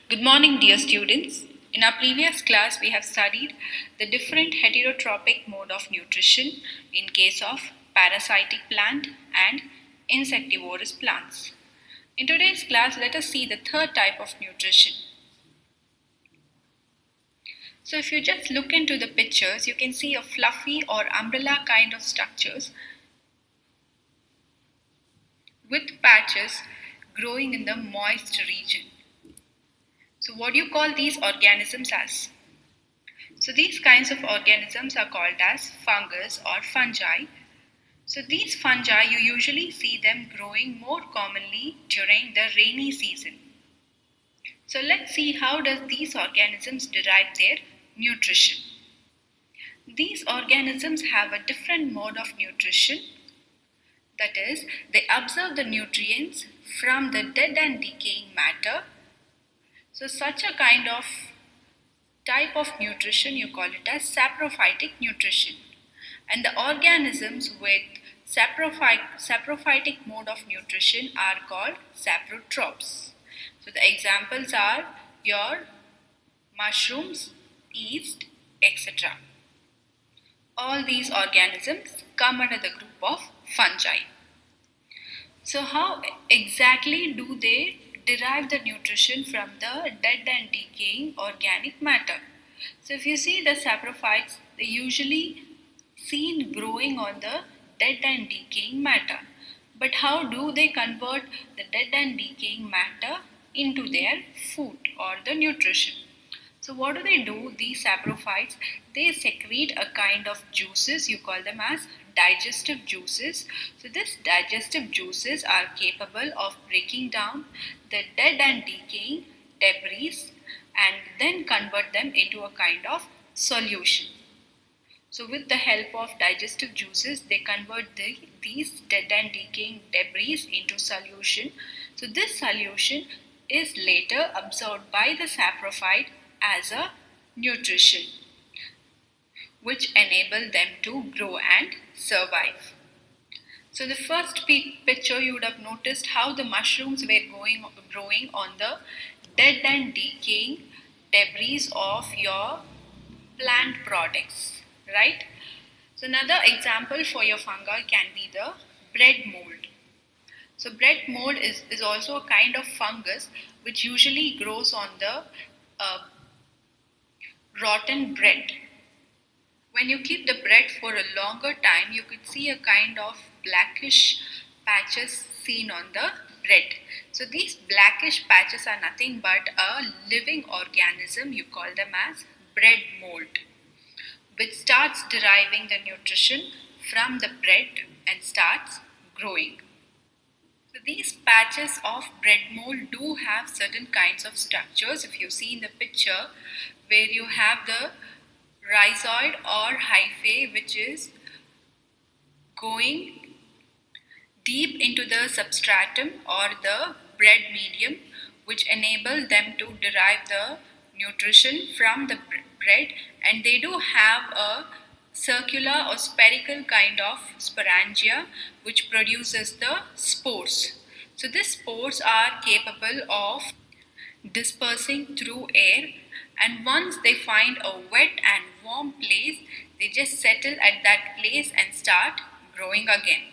Good morning, dear students. In our previous class, we have studied the different heterotrophic mode of nutrition in case of parasitic plant and insectivorous plants. In today's class, let us see the third type of nutrition. So if you just look into the pictures, you can see a fluffy or umbrella kind of structures with patches growing in the moist region. So what do you call these organisms as? So these kinds of organisms are called as fungus or fungi. So these fungi, you usually see them growing more commonly during the rainy season. So let's see how does these organisms derive their nutrition. These organisms have a different mode of nutrition. That is, they absorb the nutrients from the dead and decaying matter. So such a kind of type of nutrition, you call it as saprophytic nutrition. And the organisms with saprophytic mode of nutrition are called saprotrophs. So the examples are your mushrooms, yeast, etc. All these organisms come under the group of fungi. So how exactly do they derive the nutrition from the dead and decaying organic matter? So if you see the saprophytes, they usually seen growing on the dead and decaying matter. But how do they convert the dead and decaying matter into their food or the nutrition? So what do? These saprophytes, they secrete a kind of juices, you call them as digestive juices. So these digestive juices are capable of breaking down the dead and decaying debris and then convert them into a kind of solution. So with the help of digestive juices, they convert these dead and decaying debris into solution. So this solution is later absorbed by the saprophyte as a nutrition, which enable them to grow and survive. So the first picture, you would have noticed how the mushrooms were growing on the dead and decaying debris of your plant products, right? So another example for your fungi can be the bread mold. So bread mold is also a kind of fungus which usually grows on the rotten bread. When you keep the bread for a longer time, you could see a kind of blackish patches seen on the bread. So these blackish patches are nothing but a living organism, you call them as bread mold, which starts deriving the nutrition from the bread and starts growing. So these patches of bread mold do have certain kinds of structures. If you see in the picture where you have the rhizoid or hyphae, which is going deep into the substratum or the bread medium, which enable them to derive the nutrition from the bread, and they do have a circular or spherical kind of sporangia which produces the spores. So these spores are capable of dispersing through air, and once they find a wet and warm place, they just settle at that place and start growing again.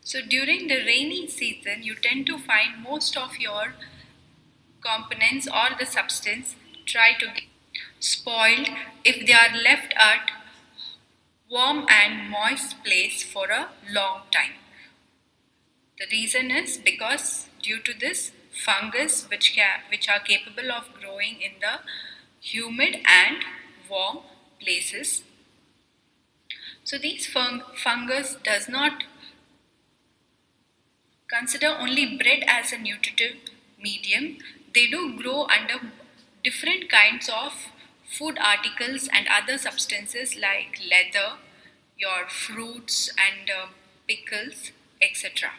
So during the rainy season, you tend to find most of your components or the substance try to get spoiled if they are left at warm and moist place for a long time. The reason is because due to this fungus which are capable of growing in the humid and warm places. So these fungus does not consider only bread as a nutritive medium. They do grow under different kinds of food articles and other substances like leather, your fruits and pickles, etc.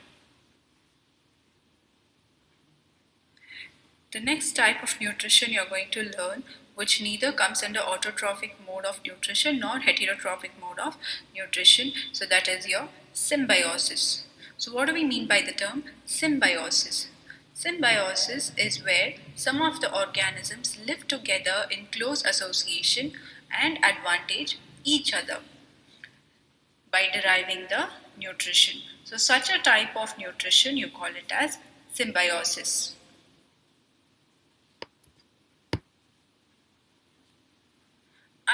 The next type of nutrition you're going to learn, which neither comes under autotrophic mode of nutrition nor heterotrophic mode of nutrition, so that is your symbiosis. So what do we mean by the term symbiosis? Symbiosis is where some of the organisms live together in close association and advantage each other by deriving the nutrition. So such a type of nutrition you call it as symbiosis.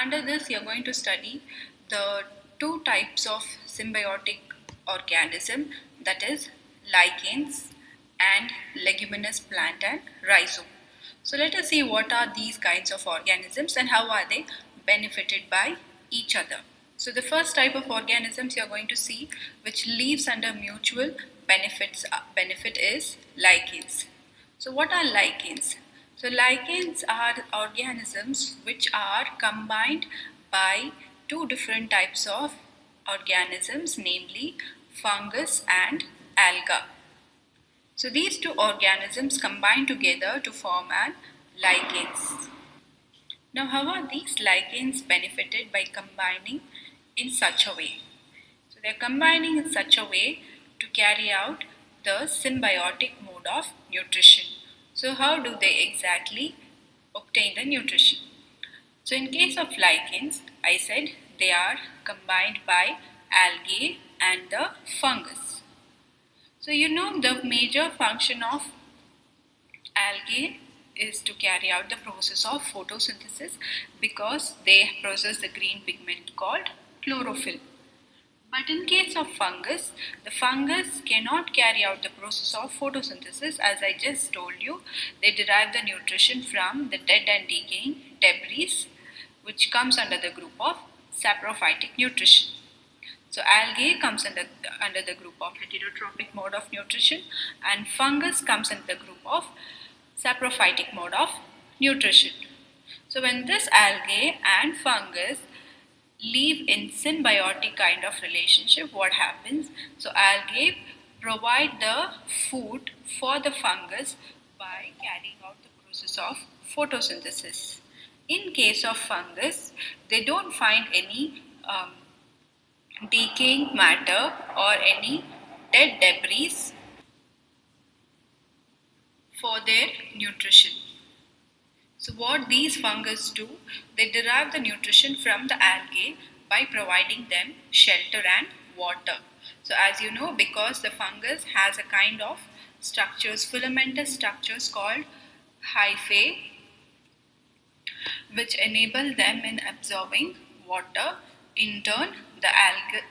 Under this you are going to study the two types of symbiotic organism, that is lichens and leguminous plant and rhizome. So let us see what are these kinds of organisms and how are they benefited by each other. So the first type of organisms you are going to see which lives under mutual benefit is lichens. So what are lichens? So lichens are organisms which are combined by two different types of organisms, namely fungus and alga. So these two organisms combine together to form an lichens. Now how are these lichens benefited by combining in such a way? So they are combining in such a way to carry out the symbiotic mode of nutrition. So how do they exactly obtain the nutrition? So in case of lichens, I said they are combined by algae and the fungus. So you know the major function of algae is to carry out the process of photosynthesis because they process the green pigment called chlorophyll. But in case of fungus, the fungus cannot carry out the process of photosynthesis. As I just told you, they derive the nutrition from the dead and decaying debris, which comes under the group of saprophytic nutrition. So algae comes under the group of heterotrophic mode of nutrition, and fungus comes under the group of saprophytic mode of nutrition. So when this algae and fungus live in symbiotic kind of relationship, what happens? So algae provide the food for the fungus by carrying out the process of photosynthesis. In case of fungus, they don't find any decaying matter or any dead debris for their nutrition. So what these fungus do, they derive the nutrition from the algae by providing them shelter and water. So as you know, because the fungus has a kind of structures, filamentous structures called hyphae, which enable them in absorbing water. In turn, the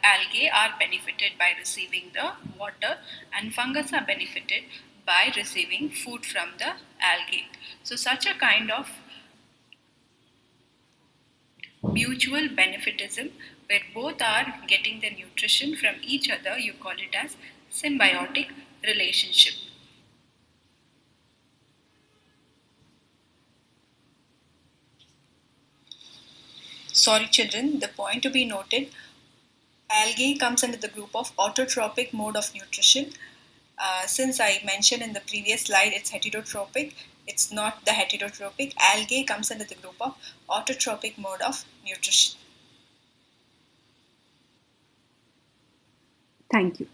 algae are benefited by receiving the water and fungus are benefited by receiving food from the algae. So such a kind of mutual benefitism where both are getting the nutrition from each other, you call it as symbiotic relationship. Sorry children, the point to be noted, algae comes under the group of autotrophic mode of nutrition. Since I mentioned in the previous slide it's heterotrophic, it's not the heterotrophic. Algae comes under the group of autotrophic mode of nutrition. Thank you.